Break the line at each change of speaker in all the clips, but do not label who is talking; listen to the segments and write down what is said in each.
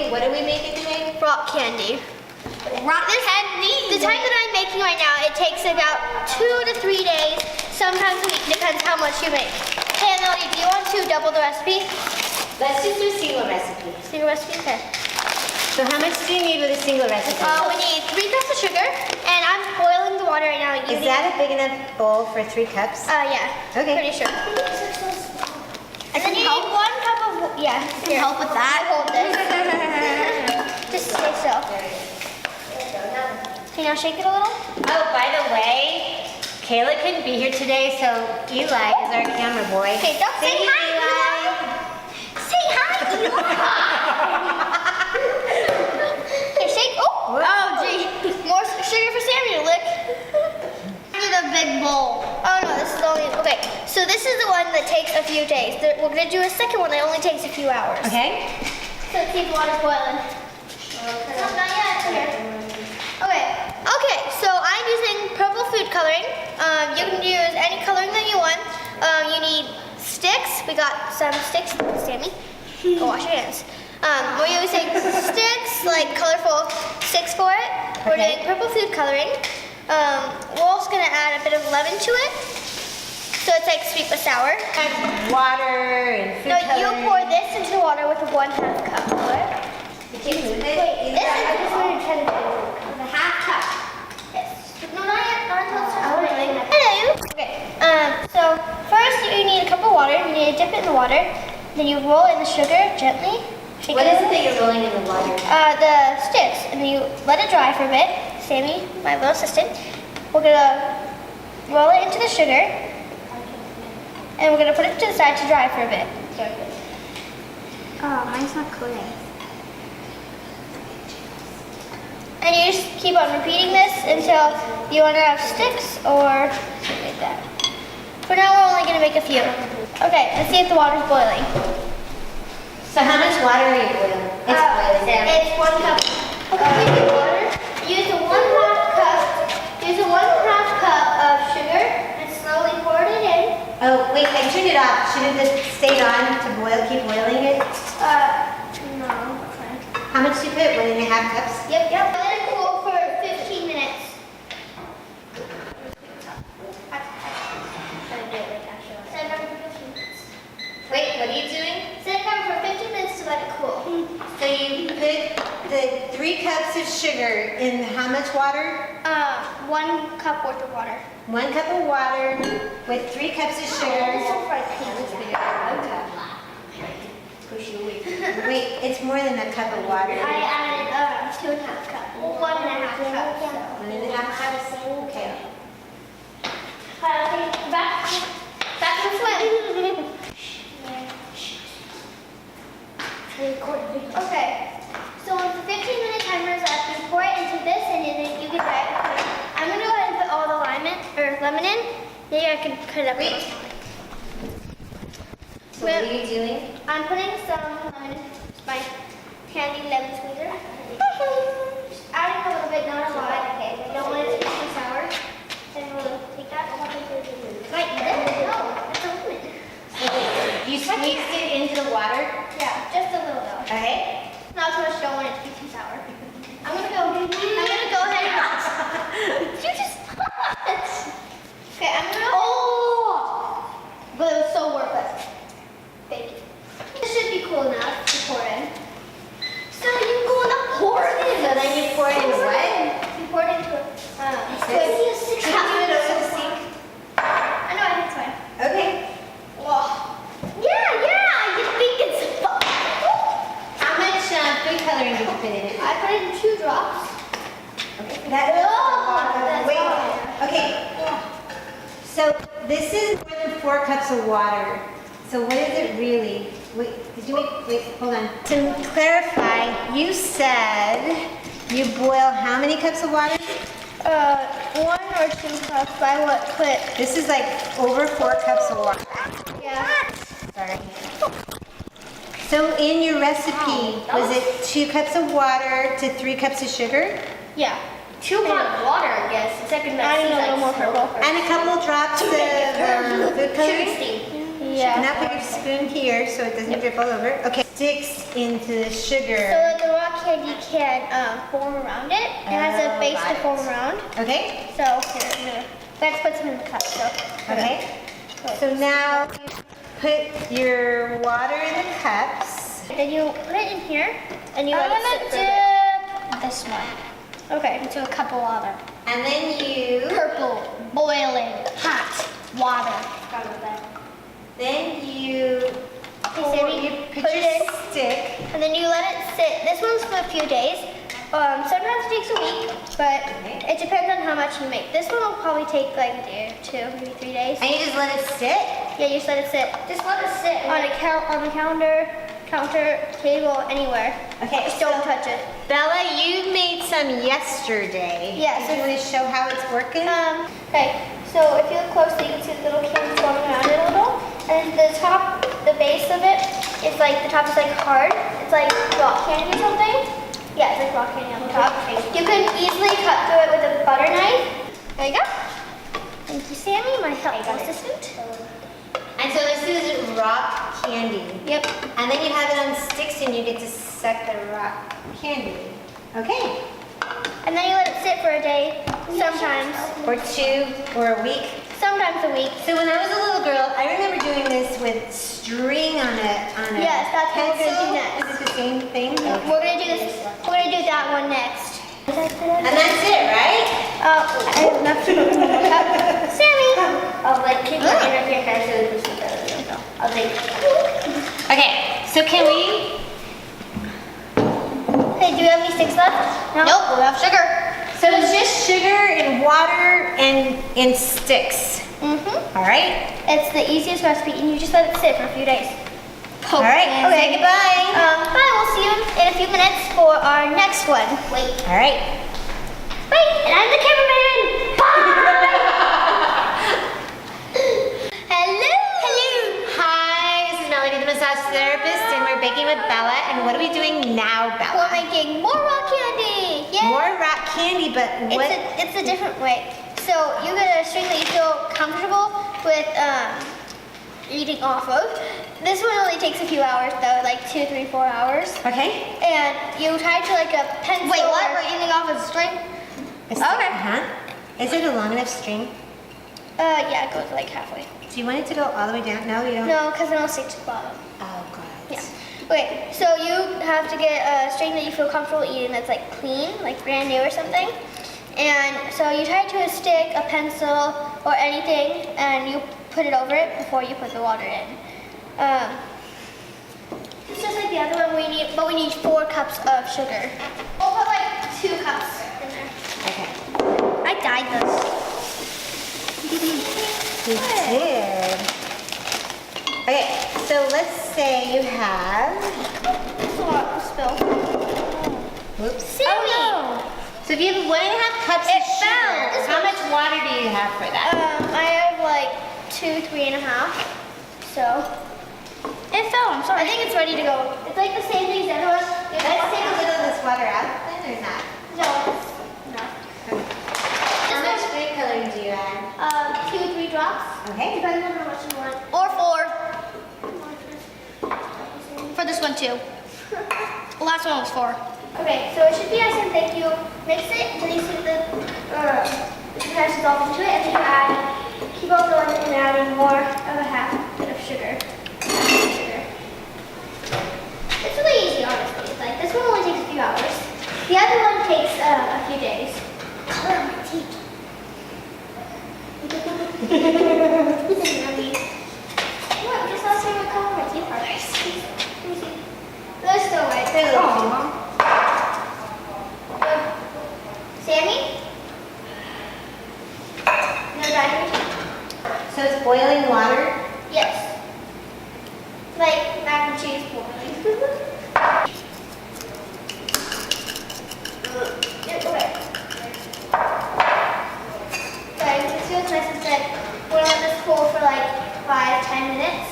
Wait, what are we making today?
Rock candy. Rock candy? The time that I'm making right now, it takes about 2 to 3 days, sometimes a week, depends how much you make. Hey, Melody, do you want to double the recipe?
Let's just do a single recipe.
Single recipe? Okay.
So how much do you need with a single recipe?
We need 3 cups of sugar, and I'm boiling the water right now.
Is that a big enough bowl for 3 cups?
Yeah.
Okay.
Pretty sure. And then you need 1 cup of, yeah. Here.
Help with that?
Hold this. Just stay still. Can you now shake it a little?
Oh, by the way, Kayla couldn't be here today, so Eli is our camera boy.
Okay, don't say hi, Eli. Say hi, Eli. Okay, shake. Oh, gee. More sugar for Sammy to lick.
I need a big bowl.
Oh no, this is only, okay. So this is the one that takes a few days. We're gonna do a second one that only takes a few hours.
Okay.
So let's see if the water's boiling. Not yet. Okay, so I'm using purple food coloring. You can use any coloring that you want. You need sticks. We got some sticks, Sammy. Go wash your hands. We're using sticks, like colorful sticks for it. We're doing purple food coloring. We're also gonna add a bit of lemon to it. So it's like sweet but sour.
And water and food coloring.
You pour this into the water with a 1/2 cup. What?
Wait,
This is what you're trying to do.
The 1/2 cup.
Yes. No, not yet. Not until it's Hello. Okay. So first you need a cup of water. You need to dip it in the water. Then you roll in the sugar gently. Shake
What
it
is it that you're rolling in the water?
The sticks, and then you let it dry for a bit. Sammy, my little assistant, we're gonna roll it into the sugar, and we're gonna put it to the side to dry for a bit.
Oh, mine's not cooling.
And you just keep on repeating this until you want to have sticks or something like that. For now, we're only gonna make a few. Okay, let's see if the water's boiling.
So how much water are you boiling? It's boiling down.
It's 1 cup of water. Use a 1/2 cup. Use a 1/2 cup of sugar and slowly pour it in.
Oh, wait, I turned it off. Should have just stayed on to boil, keep boiling it?
No. Okay.
How much do you put? 1.5 cups?
Yep. Let it cool for 15 minutes. Set it for 15 minutes.
Wait, what are you doing?
Set it down for 15 minutes to let it cool.
So you put the 3 cups of sugar in how much water?
1 cup worth of water.
1 cup of water with 3 cups of sugar. Wait, it's more than a cup of water.
I added 2.5 cups. 1.5 cups.
1.5 cups? Okay.
Back to the swim. Okay. So when the 15-minute timer is up, you pour it into this, and then you can dry it. I'm gonna go ahead and put all the lemon in. Maybe I can cut it up.
Wait. So what are you doing?
I'm putting some lemon, my candy lemon squeezer. Just adding a little bit, not a lot. Okay. I don't want it to be too sour. Then we'll take that. Wait, no, that's a lemon.
You squeezed it into the water?
Yeah, just a little though.
Okay.
Not too much. Don't want it to be too sour. I'm gonna go ahead and. Did you just? Okay, I'm gonna. Oh! But it was so worth it. Thank you. This should be cool enough to pour in. So you go enough pour it in.
So then you pour it in what?
You pour it into
Can you do it over the sink?
I know, I think it's fine.
Okay.
Whoa. Yeah, I just think it's fun.
How much food coloring did you put in it?
I put it in 2 drops.
Okay.
That's
Wait.
all.
Okay. So this is more than 4 cups of water. So what is it really? Wait, hold on. To clarify, you said you boil how many cups of water?
1 or 2 cups. I would put.
This is like over 4 cups of water.
Yeah.
Sorry. So in your recipe, was it 2 cups of water to 3 cups of sugar?
Yeah. 2 hot water, I guess. Second best. Adding a little more purple.
And a couple drops of food coloring?
Sugar steam. Yeah.
Now put your spoon here so it doesn't drip all over. Okay. Sticks into the
So
sugar.
that the rock candy can form around it. It has a
Oh,
base
got
to
it.
form around.
Okay.
So here, let's put some in the cup. So
Okay. So now you put your water in the cups.
then you put it in here, and you
I'm
let it
gonna
sit for a bit.
dip this one
Okay.
into a cup of water.
And then you
Purple, boiling, hot water.
Then you
Sammy,
you
put
put
it
your
in.
stick.
And then you let it sit. This one's for a few days. Sometimes it takes a week, but
Okay.
it depends on how much you make. This one will probably take like a day or two, maybe 3 days.
And you just let it sit.
Yeah, you just let it sit. Just let it sit on the counter, table, anywhere.
Okay,
Just don't
so-
touch it.
Bella, you made some yesterday.
Yes.
Do you want to show how it's working?
Okay, so if you look closely, you can see the little cans going around it a little. And the top, the base of it, it's like, the top is like hard. It's like rock candy or something. Yeah, it's like rock candy on the top. You can easily cut through it with a butter knife. There you go. Thank you, Sammy, my helpful assistant.
And so this is rock candy.
Yep.
And then you have it on sticks and you get to suck the rock candy. Okay.
And then you let it sit for a day, sometimes.
Or 2 or a week.
Sometimes a week.
So when I was a little girl, I remember doing this with string on a
Yes, that's what we're gonna do next.
Is it the same thing?
We're gonna do this. We're gonna do that one next.
And that's it, right?
I have enough to put in the cup. Sammy.
I'll like keep my inner here kind of so I'll take.
Okay, so can we?
Hey, do we have any sticks left? No.
Nope, we have sugar.
So it's just sugar and water and sticks.
Mm-hmm.
All right?
It's the easiest recipe, and you just let it sit for a few days.
All right, say goodbye.
Bye. We'll see you in a few minutes for our next one.
Wait.
All right.
Bye. And I'm the cameraman. Bye. Hello. Hello.
Hi, this is Melody, the massage therapist, and we're baking with Bella. And what are we doing now,
We're
Bella?
making more rock candy. Yeah.
More rock candy, but what?
It's a different way. So you get a string that you feel comfortable with eating off of. This one only takes a few hours though, like 2, 3, 4 hours.
Okay.
And you tie it to like a pencil.
Wait, what?
or-
We're eating off a string?
Okay.
Huh? Is it a long enough string?
Yeah, it goes like halfway.
Do you want it to go all the way down? No, you don't.
No, because then it'll stick to the bottom.
Oh, God.
Yeah. Okay, so you have to get a string that you feel comfortable eating that's like clean, like brand new or something. And so you tie it to a stick, a pencil, or anything, and you put it over it before you put the water in. It's just like the other one, but we need 4 cups of sugar. We'll put like 2 cups in there.
Okay.
I dyed this.
You did. Okay, so let's say you have.
It's a lot to spill.
Whoops.
Sammy!
Oh,
So if you have 1.5 cups
It
of sugar,
fell.
how much water do you have for that?
I have like 2, 3.5. So
It fell, I'm
I
sorry.
think it's ready to go. It's like the same thing as everyone.
Let's take a little of this water out then, or not?
No, it's enough.
How much food coloring do you add?
2, 3 drops.
Okay.
Depends on how much you want.
Or 4. For this one too. The last one was 4.
Okay, so it should be nice and thick. You mix it until you see the has dissolved into it, and then you keep on going and adding more of a half bit of sugar. It's really easy, honestly. It's like this one only takes a few hours. The other one takes a few days. Color my teeth. What? Just ask me what color my teeth are. Let me see. They're still white. They're little. Sammy? No dye.
So it's boiling water?
Yes. Like mac and cheese boiling. Okay. Guys, it feels nice and thick. We're gonna let this cool for like 5-10 minutes.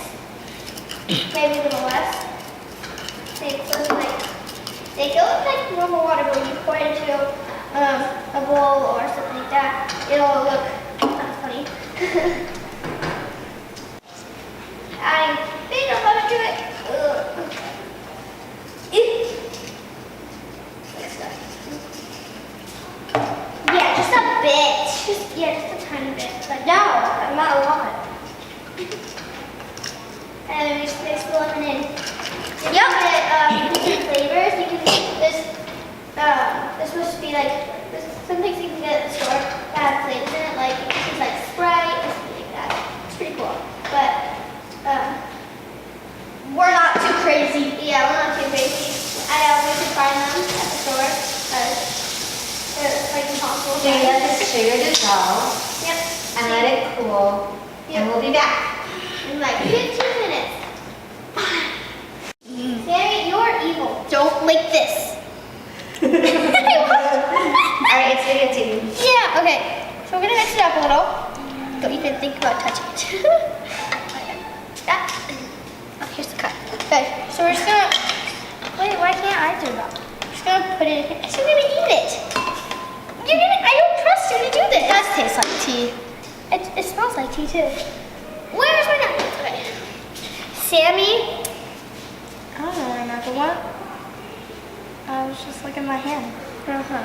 Maybe a little less. See, so it's like, they feel like normal water, but when you pour it into a bowl or something like that, it'll look kind of funny. Adding do it. Yeah, just a bit. Just a tiny bit. But no, not a lot. And then we just mix the lemon in. Yep. Different flavors. You can there's supposed to be like some things you can get at the store that have flavors in it, like things like Sprite or something like that. It's pretty cool. But we're not too crazy. Yeah, we're not too crazy. I we should find them at the store because it's like impossible.
So you let the sugar dissolve
Yep.
and let it cool, and we'll be back.
In like 15 minutes. Sammy, you're evil.
Don't lick this.
All right, it's videotaping.
Yeah, okay. So we're gonna mix it up a little.
Don't even think about touching it.
That.
Oh, here's the cut.
Okay, so we're just gonna. Wait, why can't I do that? We're just gonna put it in. So you're gonna eat it. You're gonna. I don't trust you to do this.
It does taste like tea.
It smells like tea too. Where's my napkin? Okay. Sammy.
I don't know where my napkin went. I was just looking at my hand.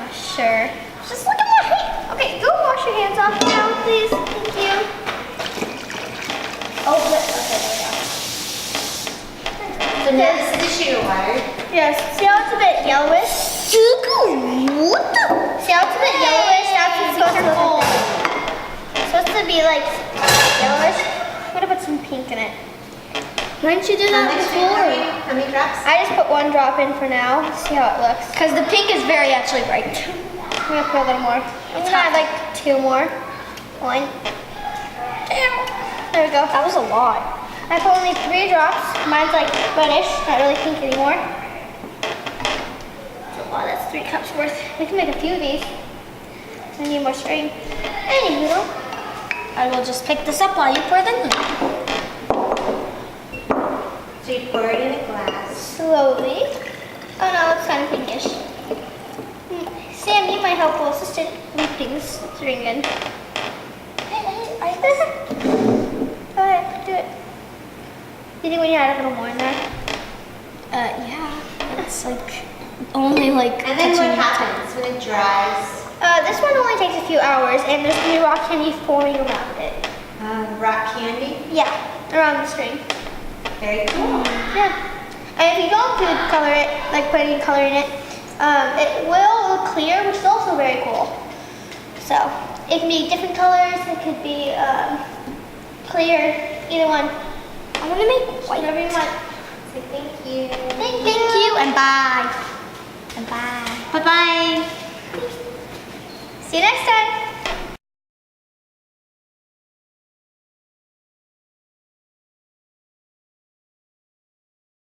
Sure. Just look at my hand. Okay, go wash your hands off now, please. Thank you. Oh, okay, there we go.
So now this is the sugar water.
Yes. See how it's a bit yellowish? See how it's a bit yellowish? That's what's supposed to look like. It's supposed to be like yellowish. I'm gonna put some pink in it. Why didn't you do that before?
How many drops?
I just put one drop in for now. See how it looks.
Because the pink is very actually bright.
I'm gonna put a little more. I'm gonna add like 2 more. 1. There we go.
That was a lot.
I put only 3 drops. Mine's like reddish, not really pink anymore. So, wow, that's 3 cups worth. We can make a few of these. I need more string. Anywho,
I will just pick this up while you pour them in.
So you pour it in a glass.
slowly. Oh no, it's kind of pinkish. Sam, you might help little sister leave things string in. Go ahead, do it. Do you think we need to add a little more in there?
Yeah. It's like only like.
And then what
touching-
happens when it dries?
This one only takes a few hours, and there's gonna be rock candy forming around it.
Rock candy.
Yeah, around the string.
Very cool.
Yeah. And if you don't food color it, like put any color in it, it will look clear, which is also very cool. So it can be different colors. It could be clear. Either one.
I'm gonna make white.
Whatever you want.
Say thank you.
Thank
Thank you and bye. And bye. Bye bye.
See you next time.